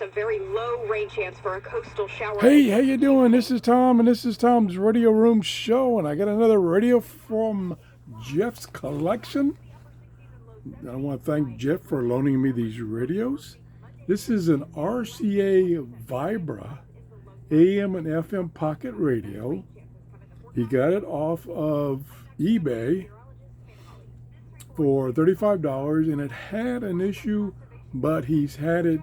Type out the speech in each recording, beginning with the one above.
just a very low rain chance for a coastal shower. Hey, how you doing? This is Tom, and this is Tom's Radio Room Show, and I got another radio from Jeff's collection. I want to thank Jeff for loaning me these radios. This is an RCA Vibra AM and FM pocket radio. He got it off of eBay for $35, and it had an issue, but he's had it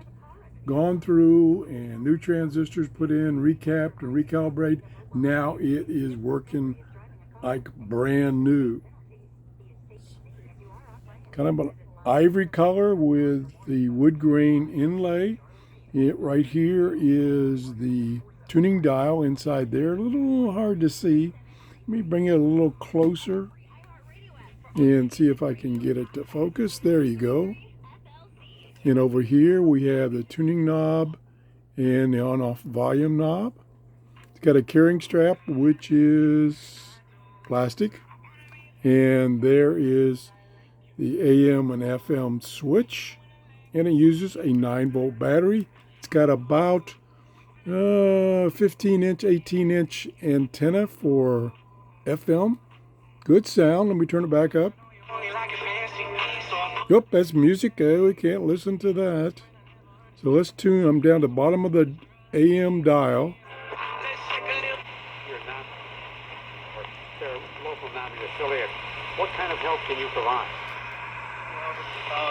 gone through and new transistors put in, recapped and recalibrated. Now it is working like brand new. Kind of an ivory color with the wood grain inlay. It right here is the tuning dial inside there. A little hard to see. Let me bring it a little closer and see if I can get it to focus. There you go. And over here we have the tuning knob and the on-off volume knob. It's got a carrying strap, which is plastic. And there is the AM and FM switch. And it uses a 9-volt battery. It's got about 15-inch, 18-inch antenna for FM. Good sound. Let me turn it back up. Yep, that's music. We can't listen to that. So let's tune. I'm down to the bottom of the AM dial. You're not, or their local non-affiliate. What kind of help can you provide?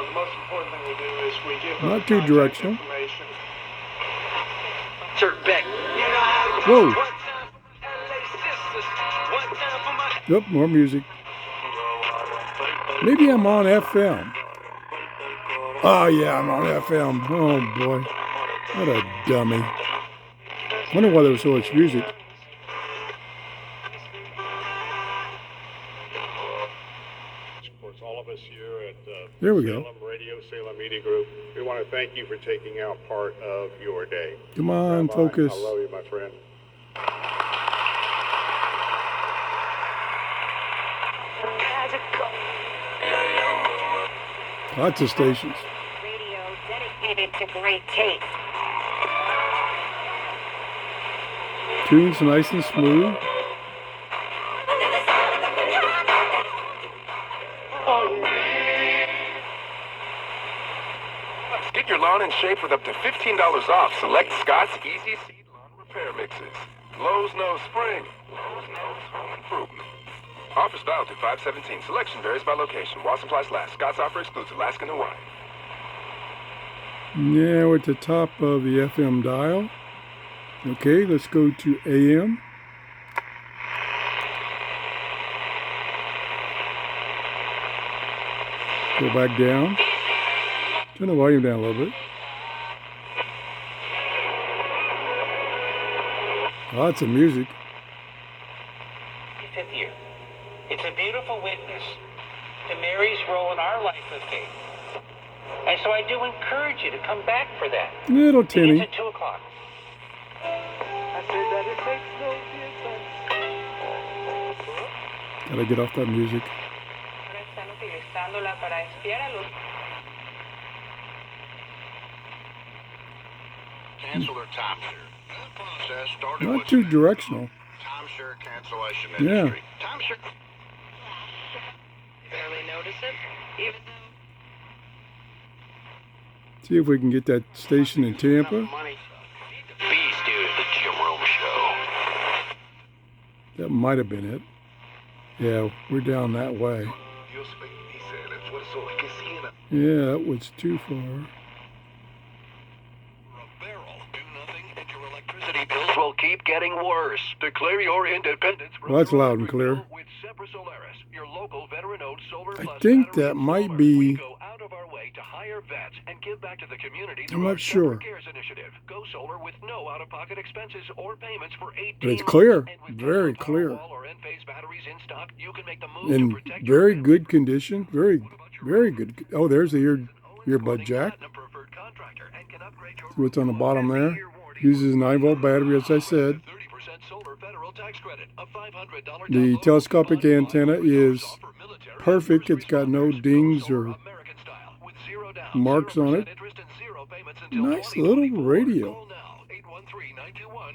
The most important thing we do is we give them Not too directional. information. Sir Beck. Whoa. Yep, more music. Maybe I'm on FM. Oh yeah, I'm on FM. Oh boy, what a dummy. Wonder why there was so much music. Of course, all of us here at There we go. Salem Radio, Salem Media Group, we want to thank you for taking out part of your day. Come on, focus. I love you, my friend. Lots of stations. Radio dedicated to great taste. Tunes nice and smooth. Get your lawn in shape with up to $15 off select Scott's Easy Seed Lawn Repair Mixes. Lowe's knows spring. Lowe's knows home improvement. Offer style through 5/17. Selection varies by location. While supplies last. Scott's offer excludes Alaska and Hawaii. Now at the top of the FM dial. Okay, let's go to AM. Go back down. Turn the volume down a little bit. Lots of music. Year. It's a beautiful witness to Mary's role in our life of faith. And so I do encourage you to come back for that. Little It's tinny. at 2 o'clock. I said that it makes no difference. Gotta get off that music. Cancel their timeshare. That process started Not with too directional. timeshare cancellation Yeah. industry. Timeshare. Barely notice it, even See if we can get that station in Tampa. Money. Bees do the Jim Rome Show. That might have been it. Yeah, we're down that way. You'll speak, he said. That's what it's all casino. Yeah, that was too far. A barrel. Do nothing and your electricity bills will keep getting worse. Declare your independence. from Well, that's your loud and electric clear. bill with Sempra Solaris, your local veteran-owned solar I plus think battery that and might solar. be- We go out of our way to hire vets and give back to the community I'm through not our sure. Sempra Cares initiative. Go solar with no out-of-pocket expenses or payments for 18 But it's clear, months. And with very Tesla clear. Powerwall or Enphase batteries in stock, you can make the move In to protect very your good condition. Very good. Oh, there's the earbud jack. See what's on the bottom there? Uses a 9-volt battery, as I said. The telescopic antenna is perfect. It's got no dings or marks on it. until Nice little 2024. radio. Call now,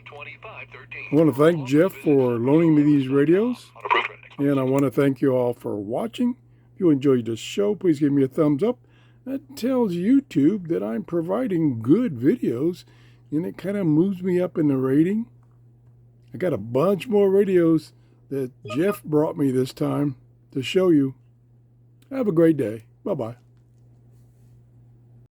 813-921-2513. I want to thank Jeff for loaning me these radios. Approved. And I want to thank you all for watching. If you enjoyed this show, please give me a thumbs up. That tells YouTube that I'm providing good videos, and it kind of moves me up in the rating. I got a bunch more radios that Jeff brought me this time to show you. Have a great day. Bye-bye.